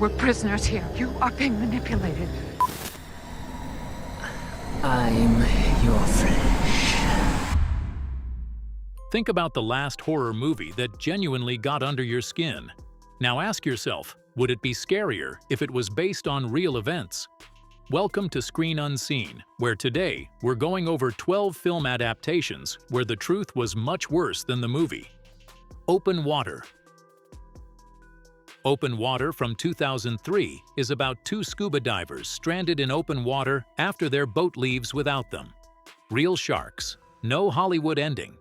We're prisoners here. You are being manipulated. I'm your flesh. Think about the last horror movie that genuinely got under your skin. Now ask yourself, would it be scarier if it was based on real events? Welcome to Screen Unseen, where today we're going over 12 film adaptations where the truth was much worse than the movie. Open Water. Open Water from 2003 is about two scuba divers stranded in open water after their boat leaves without them. Real sharks. No Hollywood ending.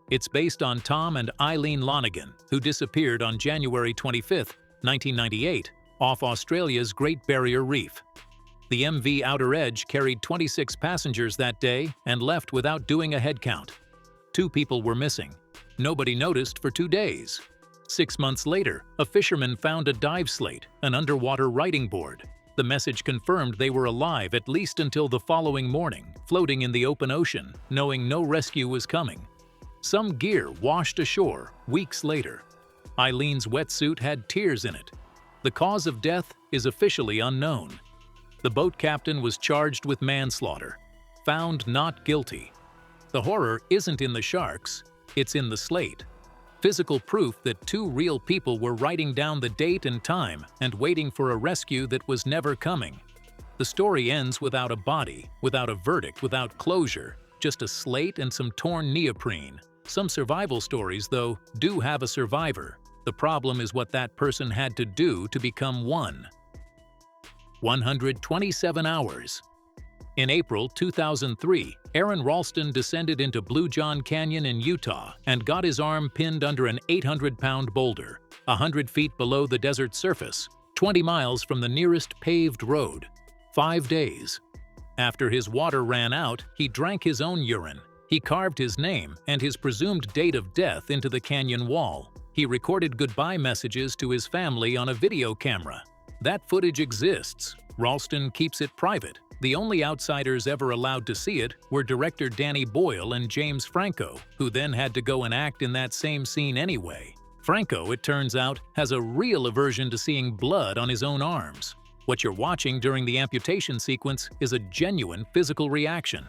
It's based on Tom and Eileen Lonigan, who disappeared on January 25, 1998, off Australia's Great Barrier Reef. The MV Outer Edge carried 26 passengers that day and left without doing a head count. 2 people were missing. Nobody noticed for 2 days. 6 months later, a fisherman found a dive slate, an underwater writing board. The message confirmed they were alive at least until the following morning, floating in the open ocean, knowing no rescue was coming. Some gear washed ashore weeks later. Eileen's wetsuit had tears in it. The cause of death is officially unknown. The boat captain was charged with manslaughter, found not guilty. The horror isn't in the sharks, it's in the slate. Physical proof that 2 real people were writing down the date and time and waiting for a rescue that was never coming. The story ends without a body, without a verdict, without closure, just a slate and some torn neoprene. Some survival stories, though, do have a survivor. The problem is what that person had to do to become one. 127 Hours. In April 2003, Aaron Ralston descended into Blue John Canyon in Utah and got his arm pinned under an 800-pound boulder, 100 feet below the desert surface, 20 miles from the nearest paved road. 5 days. After his water ran out, he drank his own urine. He carved his name and his presumed date of death into the canyon wall. He recorded goodbye messages to his family on a video camera. That footage exists. Ralston keeps it private. The only outsiders ever allowed to see it were director Danny Boyle and James Franco, who then had to go and act in that same scene anyway. Franco, it turns out, has a real aversion to seeing blood on his own arms. What you're watching during the amputation sequence is a genuine physical reaction.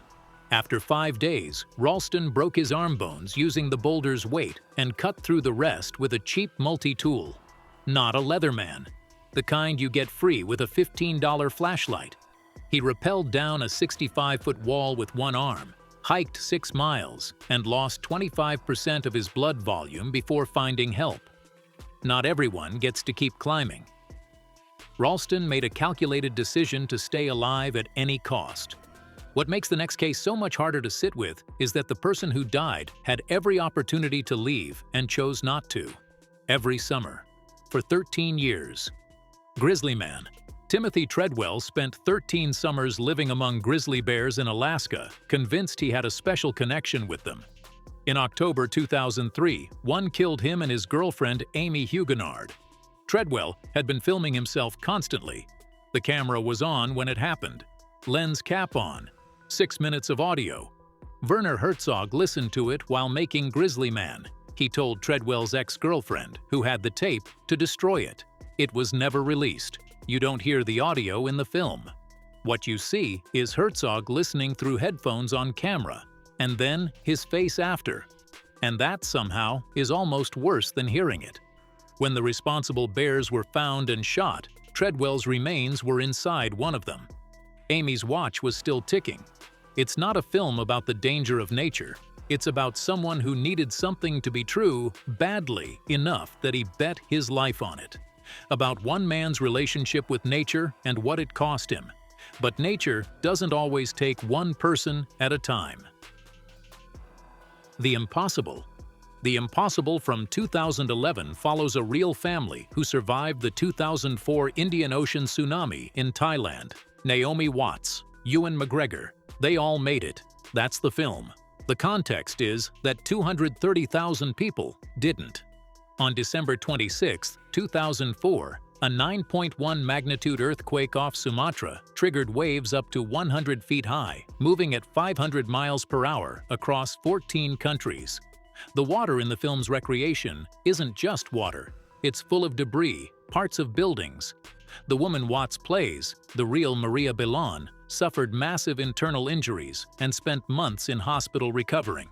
After 5 days, Ralston broke his arm bones using the boulder's weight and cut through the rest with a cheap multi-tool. Not a Leatherman. The kind you get free with a $15 flashlight. He rappelled down a 65-foot wall with one arm, hiked 6 miles, and lost 25% of his blood volume before finding help. Not everyone gets to keep climbing. Ralston made a calculated decision to stay alive at any cost. What makes the next case so much harder to sit with is that the person who died had every opportunity to leave and chose not to. Every summer. For 13 years. Grizzly Man. Timothy Treadwell spent 13 summers living among grizzly bears in Alaska, convinced he had a special connection with them. In October 2003, one killed him and his girlfriend Amy Huguenard. Treadwell had been filming himself constantly. The camera was on when it happened. Lens cap on. 6 minutes of audio. Werner Herzog listened to it while making Grizzly Man. He told Treadwell's ex-girlfriend, who had the tape, to destroy it. It was never released. You don't hear the audio in the film. What you see is Herzog listening through headphones on camera, and then his face after. And that, somehow, is almost worse than hearing it. When the responsible bears were found and shot, Treadwell's remains were inside one of them. Amy's watch was still ticking. It's not a film about the danger of nature. It's about someone who needed something to be true badly enough that he bet his life on it. About one man's relationship with nature and what it cost him. But nature doesn't always take one person at a time. The Impossible. The Impossible from 2011 follows a real family who survived the 2004 Indian Ocean tsunami in Thailand. Naomi Watts, Ewan McGregor, they all made it. That's the film. The context is that 230,000 people didn't. On December 26, 2004, a 9.1 magnitude earthquake off Sumatra triggered waves up to 100 feet high, moving at 500 miles per hour across 14 countries. The water in the film's recreation isn't just water. It's full of debris, parts of buildings. The woman Watts plays, the real Maria Belon, suffered massive internal injuries and spent months in hospital recovering.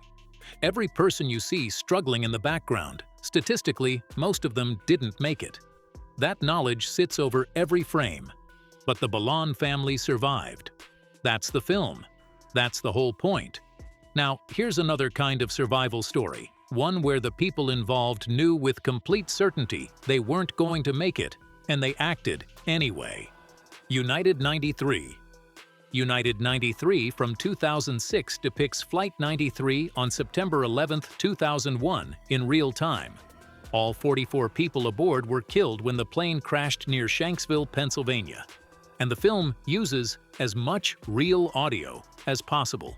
Every person you see struggling in the background, statistically, most of them didn't make it. That knowledge sits over every frame. But the Belon family survived. That's the film. That's the whole point. Now, here's another kind of survival story, one where the people involved knew with complete certainty they weren't going to make it, and they acted anyway. United 93. United 93 from 2006 depicts Flight 93 on September 11, 2001, in real time. All 44 people aboard were killed when the plane crashed near Shanksville, Pennsylvania. And the film uses as much real audio as possible.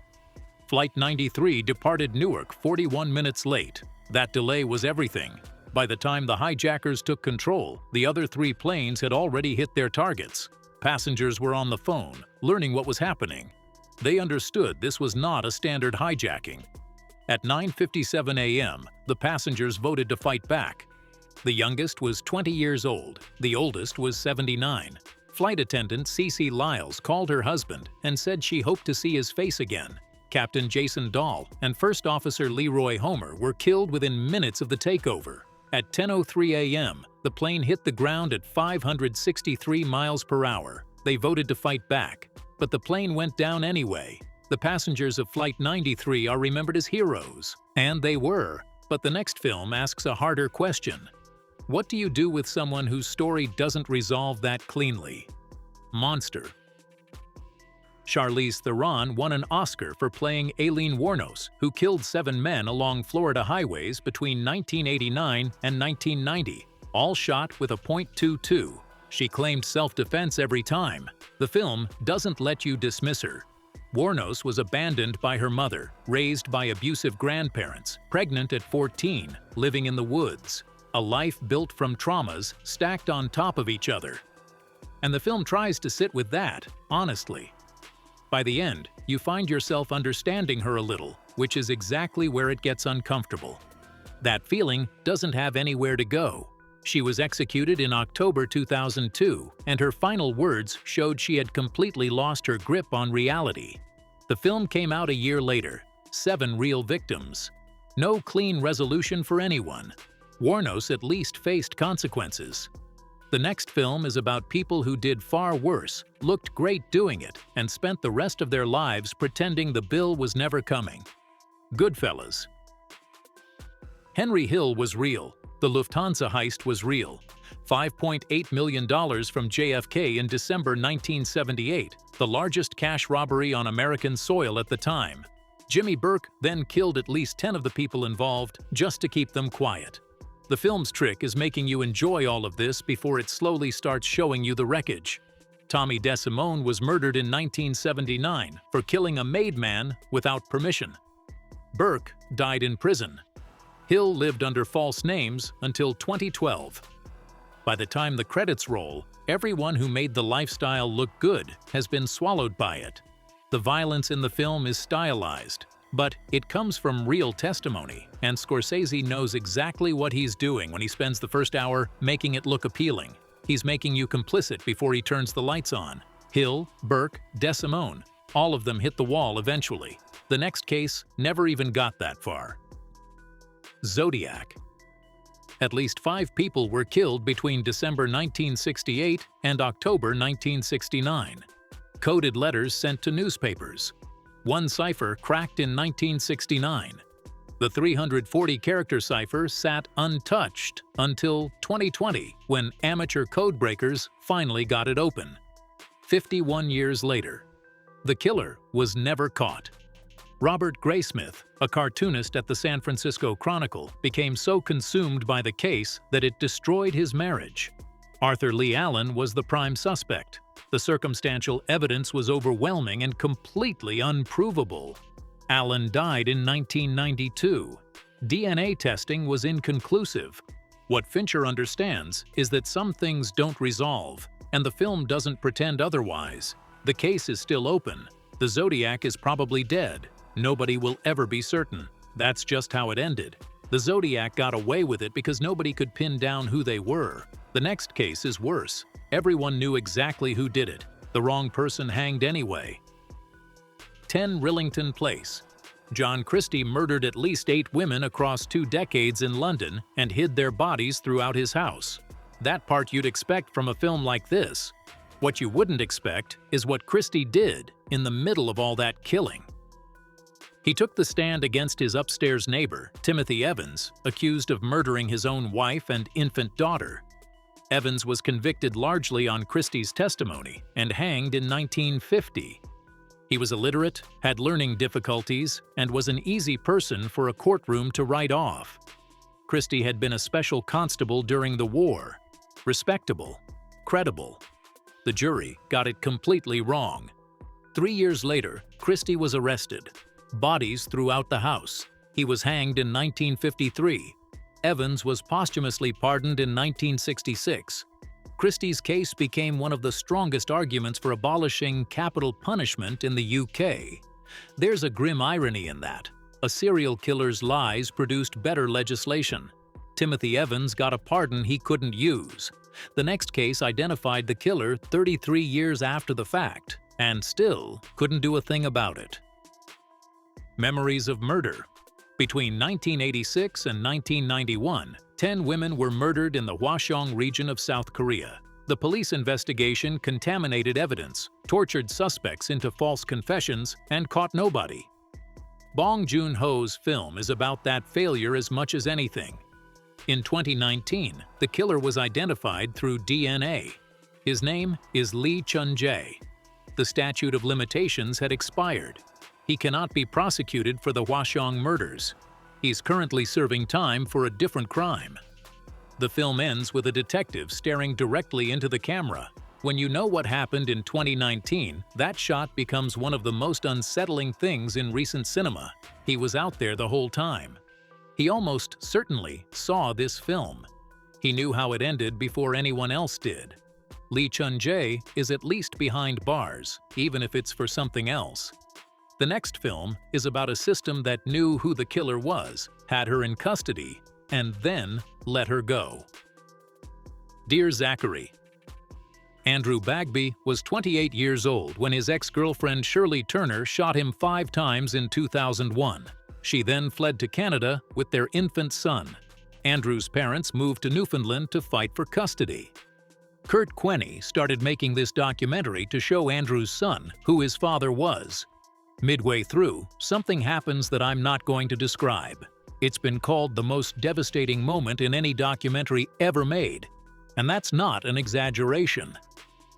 Flight 93 departed Newark 41 minutes late. That delay was everything. By the time the hijackers took control, the other 3 planes had already hit their targets. Passengers were on the phone, learning what was happening. They understood this was not a standard hijacking. At 9:57 a.m., the passengers voted to fight back. The youngest was 20 years old. The oldest was 79. Flight attendant Cece Lyles called her husband and said she hoped to see his face again. Captain Jason Dahl and First Officer Leroy Homer were killed within minutes of the takeover. At 10:03 a.m., the plane hit the ground at 563 miles per hour. They voted to fight back, but the plane went down anyway. The passengers of Flight 93 are remembered as heroes, and they were. But the next film asks a harder question. What do you do with someone whose story doesn't resolve that cleanly? Monster. Charlize Theron won an Oscar for playing Aileen Wuornos, who killed 7 men along Florida highways between 1989 and 1990, all shot with a .22. She claimed self-defense every time. The film doesn't let you dismiss her. Wuornos was abandoned by her mother, raised by abusive grandparents, pregnant at 14, living in the woods. A life built from traumas stacked on top of each other. And the film tries to sit with that, honestly. By the end, you find yourself understanding her a little, which is exactly where it gets uncomfortable. That feeling doesn't have anywhere to go. She was executed in October 2002, and her final words showed she had completely lost her grip on reality. The film came out a year later. 7 real victims. No clean resolution for anyone. Wuornos at least faced consequences. The next film is about people who did far worse, looked great doing it, and spent the rest of their lives pretending the bill was never coming. Goodfellas. Henry Hill was real. The Lufthansa heist was real. $5.8 million from JFK in December 1978, the largest cash robbery on American soil at the time. Jimmy Burke then killed at least 10 of the people involved just to keep them quiet. The film's trick is making you enjoy all of this before it slowly starts showing you the wreckage. Tommy DeSimone was murdered in 1979 for killing a made man without permission. Burke died in prison. Hill lived under false names until 2012. By the time the credits roll, everyone who made the lifestyle look good has been swallowed by it. The violence in the film is stylized, but it comes from real testimony, and Scorsese knows exactly what he's doing when he spends the first hour making it look appealing. He's making you complicit before he turns the lights on. Hill, Burke, DeSimone, all of them hit the wall eventually. The next case never even got that far. Zodiac. At least 5 people were killed between December 1968 and October 1969. Coded letters sent to newspapers. One cipher cracked in 1969. The 340-character cipher sat untouched until 2020, when amateur codebreakers finally got it open. 51 years later. The killer was never caught. Robert Graysmith, a cartoonist at the San Francisco Chronicle, became so consumed by the case that it destroyed his marriage. Arthur Lee Allen was the prime suspect. The circumstantial evidence was overwhelming and completely unprovable. Allen died in 1992. DNA testing was inconclusive. What Fincher understands is that some things don't resolve, and the film doesn't pretend otherwise. The case is still open. The Zodiac is probably dead. Nobody will ever be certain. That's just how it ended. The Zodiac got away with it because nobody could pin down who they were. The next case is worse. Everyone knew exactly who did it. The wrong person hanged anyway. 10 Rillington Place. John Christie murdered at least 8 women across 2 decades in London and hid their bodies throughout his house. That part you'd expect from a film like this. What you wouldn't expect is what Christie did in the middle of all that killing. He took the stand against his upstairs neighbor, Timothy Evans, accused of murdering his own wife and infant daughter. Evans was convicted largely on Christie's testimony and hanged in 1950. He was illiterate, had learning difficulties, and was an easy person for a courtroom to write off. Christie had been a special constable during the war. Respectable, credible. The jury got it completely wrong. 3 years later, Christie was arrested. Bodies throughout the house. He was hanged in 1953. Evans was posthumously pardoned in 1966. Christie's case became one of the strongest arguments for abolishing capital punishment in the UK. There's a grim irony in that. A serial killer's lies produced better legislation. Timothy Evans got a pardon he couldn't use. The next case identified the killer 33 years after the fact, and still couldn't do a thing about it. Memories of murder. Between 1986 and 1991, 10 women were murdered in the Hwasong region of South Korea. The police investigation contaminated evidence, tortured suspects into false confessions, and caught nobody. Bong Joon-ho's film is about that failure as much as anything. In 2019, the killer was identified through DNA. His name is Lee Chun-jae. The statute of limitations had expired. He cannot be prosecuted for the Hwasong murders. He's currently serving time for a different crime. The film ends with a detective staring directly into the camera. When you know what happened in 2019, that shot becomes one of the most unsettling things in recent cinema. He was out there the whole time. He almost certainly saw this film. He knew how it ended before anyone else did. Lee Chun-jae is at least behind bars, even if it's for something else. The next film is about a system that knew who the killer was, had her in custody, and then let her go. Dear Zachary, Andrew Bagby was 28 years old when his ex-girlfriend Shirley Turner shot him 5 times in 2001. She then fled to Canada with their infant son. Andrew's parents moved to Newfoundland to fight for custody. Kurt Quenney started making this documentary to show Andrew's son who his father was. Midway through, something happens that I'm not going to describe. It's been called the most devastating moment in any documentary ever made. And that's not an exaggeration.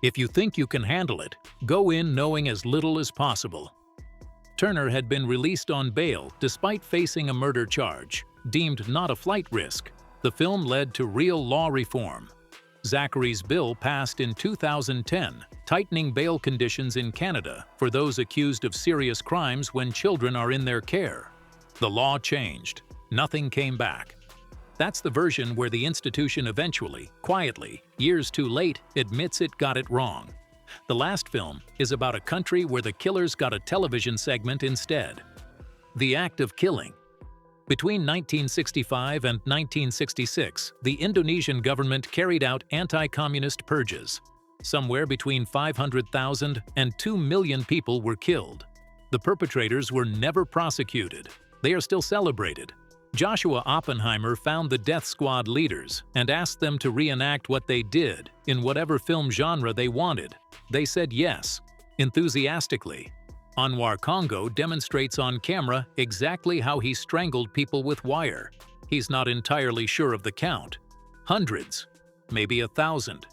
If you think you can handle it, go in knowing as little as possible. Turner had been released on bail despite facing a murder charge, deemed not a flight risk. The film led to real law reform. Zachary's bill passed in 2010, tightening bail conditions in Canada for those accused of serious crimes when children are in their care. The law changed. Nothing came back. That's the version where the institution eventually, quietly, years too late, admits it got it wrong. The last film is about a country where the killers got a television segment instead. The act of killing. Between 1965 and 1966, the Indonesian government carried out anti-communist purges. Somewhere between 500,000 and 2 million people were killed. The perpetrators were never prosecuted. They are still celebrated. Joshua Oppenheimer found the death squad leaders and asked them to reenact what they did in whatever film genre they wanted. They said yes, enthusiastically. Anwar Congo demonstrates on camera exactly how he strangled people with wire. He's not entirely sure of the count. Hundreds, maybe 1,000.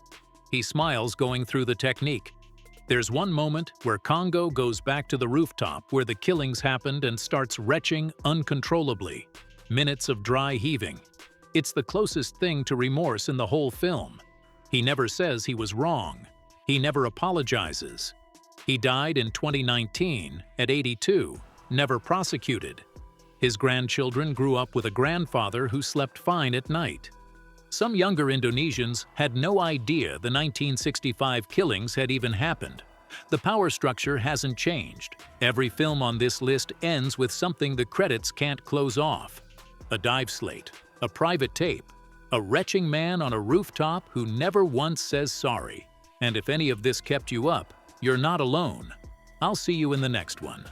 He smiles going through the technique. There's one moment where Congo goes back to the rooftop where the killings happened and starts retching uncontrollably. Minutes of dry heaving. It's the closest thing to remorse in the whole film. He never says he was wrong. He never apologizes. He died in 2019 at 82, never prosecuted. His grandchildren grew up with a grandfather who slept fine at night. Some younger Indonesians had no idea the 1965 killings had even happened. The power structure hasn't changed. Every film on this list ends with something the credits can't close off. A dive slate, a private tape, A retching man on a rooftop who never once says sorry. And if any of this kept you up, you're not alone. I'll see you in the next one.